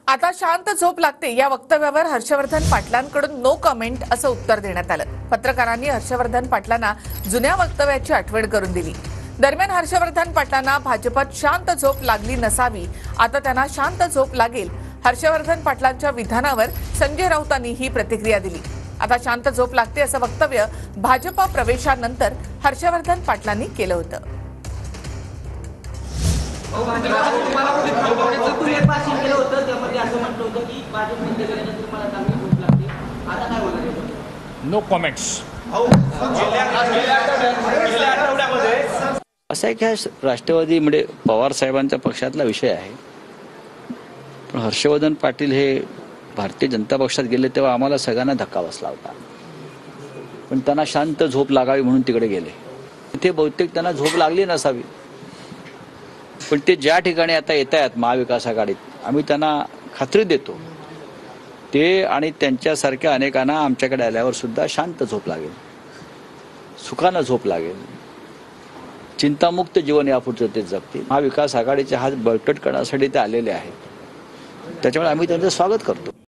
आता शांत झोप लागते या वक्तव्यावर हर्षवर्धन पाटलांकडून नो कमेंट असं उत्तर देण्यात आलं। पत्रकारांनी हर्षवर्धन पाटलांना जुन्या वक्तव्याची आठवण करून दिली। दरम्यान हर्षवर्धन पाटलांना भाजपात शांत झोप लागली नसावी, आता त्यांना शांत झोप लागेल। हर्षवर्धन पाटलांच्या विधानावर संजय राऊतांनी ही प्रतिक्रिया दिली। आता शांत झोप लागते असं वक्तव्य भाजपा प्रवेशानंतर हर्षवर्धन पाटलांनी केलं होतं। No comments. असं आहे की हा राष्ट्रवादी म्हणजे पवार साहेबांच्या पक्षातला विषय आहे। पण हर्षवर्धन पाटील हे भारतीय जनता पक्षात गेले तेव्हा आम्हाला सगळ्यांना धक्का बसला होता, पण त्यांना शांत झोप लागावी म्हणून तिकडे गेले। तिथे बहुतेक त्यांना झोप लागली नसावी, पण ते ज्या ठिकाणी आता येत आहेत महाविकास आघाडीत, आम्ही त्यांना खात्री देतो ते आणि त्यांच्यासारख्या अनेकांना आमच्याकडे आल्यावर सुद्धा शांत झोप लागेल, सुखानं झोप लागेल, चिंतामुक्त जीवन यापुढचं ते जगतील। महाविकास आघाडीचे हात बळकट करण्यासाठी ते आलेले आहेत, त्याच्यामुळे आम्ही त्यांचं स्वागत करतो।